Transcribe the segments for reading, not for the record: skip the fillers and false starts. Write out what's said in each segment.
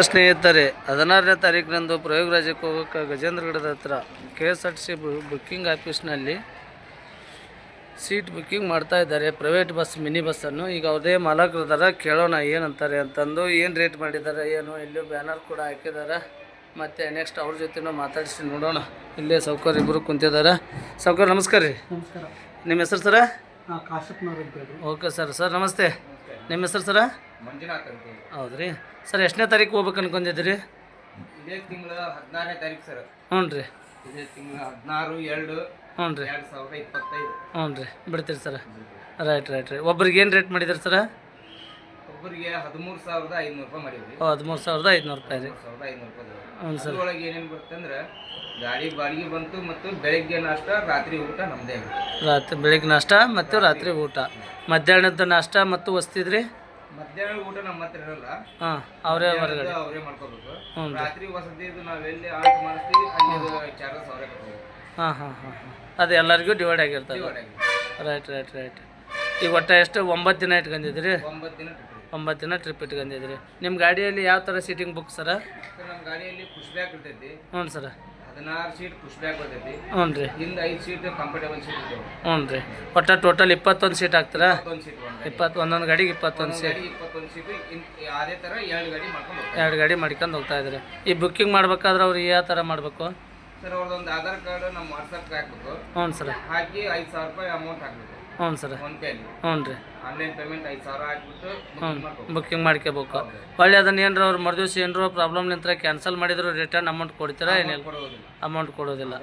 ಸ್ನೇಹಿತರೆ 16ನೇ ತಾರೀಕಿನಂದು ಪ್ರಯಾಗರಾಜಕ್ಕೆ ಹೋಗೋಕ್ಕೆ ಗಜೇಂದ್ರಗಢದ ಹತ್ರ KSRTC ಬುಕ್ಕಿಂಗ್ ಆಫೀಸ್ನಲ್ಲಿ ಸೀಟ್ ಬುಕ್ಕಿಂಗ್ ಮಾಡ್ತಾ ಇದ್ದಾರೆ. ಪ್ರೈವೇಟ್ ಬಸ್, ಮಿನಿ ಬಸ್ಸನ್ನು. ಈಗ ಅವರೇ ಮಾಲಕರು ಇದ್ದಾರೆ, ಕೇಳೋಣ ಏನಂತಾರೆ ಅಂತಂದು. ಏನು ರೇಟ್ ಮಾಡಿದ್ದಾರೆ ಏನು, ಇಲ್ಲೂ ಬ್ಯಾನರ್ ಕೂಡ ಹಾಕಿದ್ದಾರೆ. ಮತ್ತು ನೆಕ್ಸ್ಟ್ ಅವ್ರ ಜೊತೆನೂ ಮಾತಾಡಿಸಿ ನೋಡೋಣ. ಇಲ್ಲೇ ಸೌಕರ್ಯ ಇಬ್ಬರು ಕುಂತಿದ್ದಾರೆ. ಸೌಕರ್ಯ ನಮಸ್ಕಾರ ರೀ. ನಮಸ್ಕಾರ. ನಿಮ್ಮ ಹೆಸರು ಸರ? ಕಾಶಪ್ಪನವ್ರು ಅಂತ ಹೇಳಿ. ಓಕೆ ಸರ್ ನಮಸ್ತೆ. ನಿಮ್ಮ ಹೆಸರು ಸರ? ಮಂಜುನಾಥ್ ಅಂತ. ಹೌದು ರೀ ಸರ್. ಎಷ್ಟನೇ ತಾರೀಕು ಹೋಗ್ಬೇಕು ಅನ್ಕೊಂಡಿದ್ದೀರಿ? ಇದೇ ತಿಂಗಳ 16ನೇ ತಾರೀಕು ಸರ್. ಹ್ಞೂ ರೀ. ಇದೇ ತಿಂಗಳ 16/2 ಹ್ಞೂ ರೀ. 2025. ಹ್ಞೂ ರೀ ಬಿಡ್ತೀರಿ ಸರ್. ರೈಟ್. ಒಬ್ರಿಗೆ ಏನು ರೇಟ್ ಮಾಡಿದ್ರಿ ಸರ? ಒಬ್ಬರಿಗೆ 13,500 ರೂಪಾಯಿ ಮಾಡಿದ್ವಿ. 13,500 ರೂಪಾಯಿ ರೀ. 13,500 ರೂಪಾಯಿ. ಹ್ಞೂ ಸರ್. ಅದರೊಳಗೆ ಏನೇನು ಬರ್ತಂದ್ರೆ ಗಾಡಿ ಬಾಡಿಗೆ ಬಂತು ಮತ್ತು ಬೆಳಗ್ಗೆ ನಾಷ್ಟ, ರಾತ್ರಿ ಊಟ ನಮ್ಮದೇ ಆಗುತ್ತೆ. ಬೆಳಿಗ್ಗೆ ನಾಷ್ಟ ಮತ್ತು ರಾತ್ರಿ ಊಟ. ಮಧ್ಯಾಹ್ನದ ನಾಷ್ಟ ಮತ್ತು ವಸ್ತಿದ್ರಿ? ಮಧ್ಯಾಹ್ನ ಊಟ ನಮ್ಮ ಹತ್ರ ಇರಲ್ಲ. ಹಾಂ, ಅವರೇ ಹೊರಗಡೆ ಅವರೇ ಮಾಡ್ಕೋಬೇಕು. ಹ್ಞೂ. ರಾತ್ರಿ ವಸತಿದು ನಾವು ಎಲ್ಲಿ ಆಲ್ಟ್ ಮಾಡಿಸ್ತೀವಿ ಅಲ್ಲಿ ಚಾರ್ಜಸ್ ಅವರೇ ಕಟ್ಕೋಬೇಕು. ಹಾಂ. ಅದು ಎಲ್ಲರಿಗೂ ಡಿವೈಡ್ ಆಗಿರ್ತದೆ. ರೈಟ್. ಈಗ ಒಟ್ಟು ಎಷ್ಟು 9 ದಿನ ಇಟ್ಕೊಂಡಿದ್ರಿ? 9 ದಿನ ಟ್ರಿಪ್ ಇಟ್ಕೊಂಡಿದ್ರಿ. ನಿಮ್ಮ ಗಾಡಿಯಲ್ಲಿ ಯಾವ ಥರ ಸೀಟಿಂಗ್ ಬುಕ್ ಸರ? ನಮ್ಮ ಗಾಡಿಯಲ್ಲಿ ಪುಷ್ ಬ್ಯಾಕ್ ಇರ್ತೈತಿ. ಹ್ಞೂ ಸರ. 16 ಸೀಟ್ ಪುಷ್ ಬ್ಯಾಕ್ ಬರ್ತೈತಿ. ಹ್ಞೂ ರೀ. ಹಿಂದೆ 5 ಸೀಟ್ ಕಂಫರ್ಟೇಬಲ್ ಸೀಟ್ ಇರ್ತವೆ. ಹ್ಞೂ ರೀ. ಒಟ್ಟು ಟೋಟಲ್ 21 ಸೀಟ್ ಹಾಕ್ತೀರಾ? 21 ಸೀಟ್. 21 ಗಾಡಿಗೆ 21 ಸೀಟ್. 21 ಸೀಟ್. ಅದೇ ಥರ 2 ಗಾಡಿ ಮಾಡ್ಕೊಂಡು ಹೋಗ್ತಾರೆ. 2 ಗಾಡಿ ಮಾಡ್ಕೊಂಡು ಹೋಗ್ತಾ ಇದ್ರಿ. ಈ ಬುಕ್ಕಿಂಗ್ ಮಾಡ್ಬೇಕಾದ್ರೆ ಅವ್ರು ಯಾವ ಥರ ಮಾಡಬೇಕು ಸರ್? ಅವ್ರದ್ದೊಂದು ಆಧಾರ್ ಕಾರ್ಡ್ ನಮ್ಮ ವಾಟ್ಸಪ್ಗೆ ಹಾಕ್ಬೇಕು. ಹ್ಞೂ ಸರ್. ಹಾಕಿ 5,000 ರೂಪಾಯಿ ಅಮೌಂಟ್ ಹಾಕಬೇಕು. ಹ್ಞೂ ಸರ್. ಫೋನ್ಪೇಲಿ. ಹ್ಞೂ ರೀ. ಆನ್ಲೈನ್ ಪೇಮೆಂಟ್ 5,000 ಹಾಕ್ಬಿಟ್ಟು ಬುಕ್ಕಿಂಗ್ ಮಾಡ್ಕೋಬೇಕು. ಒಳ್ಳೆ ಅದನ್ನ ಏನಾರ ಅವ್ರು ಮರುದಿವ್ಸ ಏನಾರ ಪ್ರಾಬ್ಲಮ್ ನಿಂತರ ಕ್ಯಾನ್ಸಲ್ ಮಾಡಿದ್ರು ರಿಟರ್ನ್ ಅಮೌಂಟ್ ಕೊಡ್ತೀರಾ? ಏನಿಲ್ಲ, ಅಮೌಂಟ್ ಕೊಡೋದಿಲ್ಲ.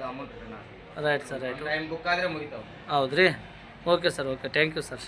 Right sir. ಟೈಮ್ ಬುಕ್ ಆದರೆ ಮುಗಿತಾವೆ. ಹೌದು ರೀ. Okay sir. Okay, thank you sir.